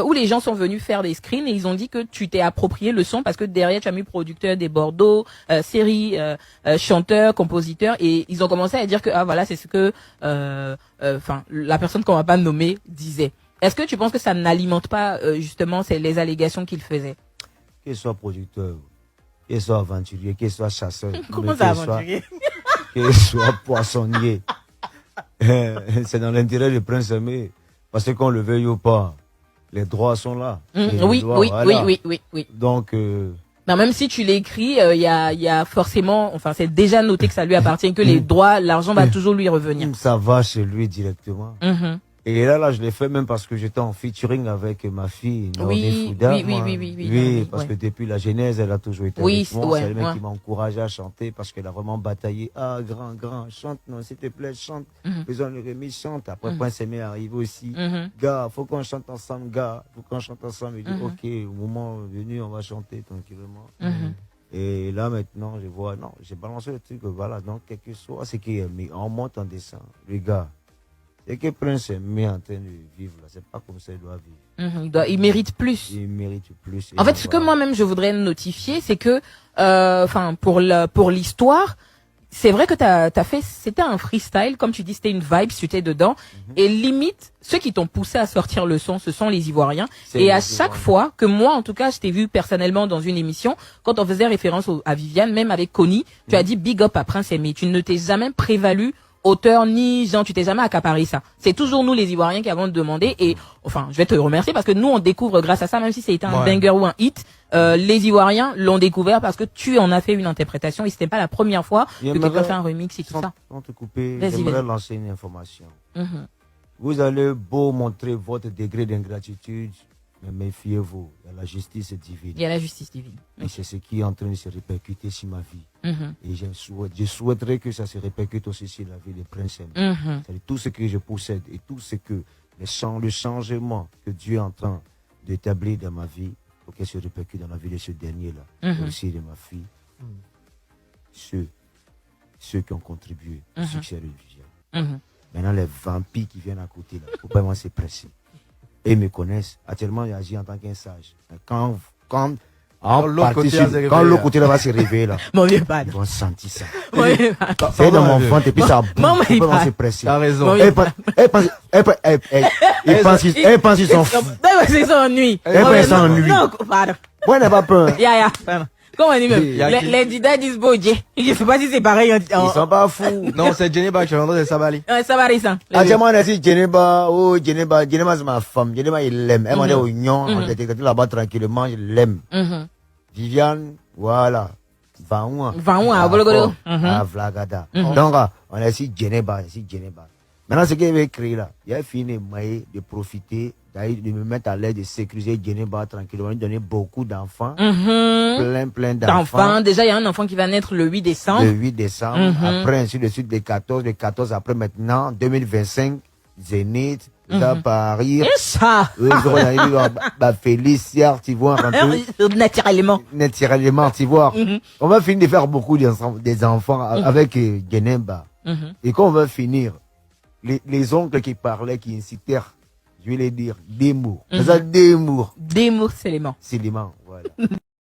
où les gens sont venus faire des screens et ils ont dit que tu t'es approprié le son parce que derrière tu as mis producteur des Bordeaux, série, chanteur, compositeur et ils ont commencé à dire que ah voilà c'est ce que enfin la personne qu'on va pas nommer disait. Est-ce que tu penses que ça n'alimente pas justement les allégations qu'il faisait? Qu'il soit producteur, qu'il soit aventurier, qu'il soit chasseur, comment ça aventurier? Qu'il soit poissonnier, c'est dans l'intérêt du prince aimé parce qu'on le veuille ou pas. Les droits sont là. Oui, droits, oui, voilà. oui. Donc, non, même si tu l'écris, il y a forcément, enfin, c'est déjà noté que ça lui appartient, que les droits, l'argent va toujours lui revenir. Ça va chez lui directement. Et là, je l'ai fait même parce que j'étais en featuring avec ma fille, Oui, Fouda. Oui, parce que depuis la genèse, elle a toujours été avec moi. C'est elle qui m'a encouragé à chanter parce qu'elle a vraiment bataillé. Ah, grand, chante, non, s'il te plaît, chante. Faisons le remis, chante. Après, Prince Aimé est arrivé aussi. Gars, faut qu'on chante ensemble, gars. Faut qu'on chante ensemble. Il dit, ok, au moment venu, on va chanter tranquillement. Et là, maintenant, je vois, non, j'ai balancé le truc, voilà. Donc, quel que soit ce qui est mis, on monte, on descend. Les gars. Et que Prince Aimé en train de vivre là, c'est pas comme ça il doit vivre. Il mérite plus. Il mérite plus. En fait, ce que moi-même je voudrais notifier, c'est que, enfin, pour l'histoire, c'est vrai que t'as fait, c'était un freestyle, comme tu dis, c'était une vibe, tu étais dedans. Et limite, ceux qui t'ont poussé à sortir le son, ce sont les Ivoiriens. Et à chaque fois que moi, en tout cas, je t'ai vu personnellement dans une émission, quand on faisait référence à Viviane, même avec Connie, tu as dit big up à Prince Aimé. Tu ne t'es jamais prévalu auteur ni genre, tu t'es jamais accaparé ça. C'est toujours nous les Ivoiriens qui avons demandé et enfin je vais te remercier parce que nous on découvre grâce à ça, même si c'était un banger ou un hit, les Ivoiriens l'ont découvert parce que tu en as fait une interprétation et c'était pas la première fois que quelqu'un fait un remix et tout ça. Sans te couper, j'aimerais lancer une information. Vous allez beau montrer votre degré d'ingratitude, mais méfiez-vous, il y a la justice divine. Il y a la justice divine. Et c'est ce qui est en train de se répercuter sur ma vie. Et je souhaiterais que ça se répercute aussi sur la vie des princes. C'est-à-dire tout ce que je possède et tout ce que le changement que Dieu est en train d'établir dans ma vie, pour qu'elle se répercute dans la vie de ce dernier-là, et aussi de ma fille. Ceux qui ont contribué au succès de Viviane. Maintenant, les vampires qui viennent à côté, là, faut pas vraiment se presser. Et ils me connaissent. Actuellement, j'agis en tant qu'un sage. Quand l'autre côté là va se réveiller là, ils vont sentir ça. C'est dans mon ventre et puis ça bouge. Faut pas se presser. T'as raison. Elle pense qu'ils sont fous. C'est son ennui. Elle s'ennuie. Non, pardon. Moi, elle n'a pas peur. Comment on dit même? Les Dida disent Bodje. Je sais pas si c'est pareil. Ils sont pas fous. Non, c'est Djeneba qui est rentré de Sabali. Sabali, ça. Actuellement, on a dit Djeneba, Djeneba c'est ma femme. Djeneba, il l'aime. Elle m'a dit oignon, on était là-bas tranquillement, il l'aime. Viviane, voilà. Vaoua, Bologodo. Vlagada. Donc, on a dit Djeneba. Maintenant, ce qu'il avait créé là, il a fini de profiter, de me mettre à l'aise, de sécuriser Djeneba tranquillement, de donner beaucoup d'enfants, plein d'enfants. Déjà, il y a un enfant qui va naître le 8 décembre. Le 8 décembre, après, ainsi de suite, les 14, après maintenant, 2025, Zénith, Paris. Et ça! Félicia, tu vois, un peu. Naturellement, tu vois. On va finir de faire beaucoup des enfants avec Djeneba. Et quand on va finir, les oncles qui parlaient, qui incitèrent, je vais les dire, d'amour. C'est ça, d'amour. D'amour, c'est l'aimant. C'est l'aimant, voilà.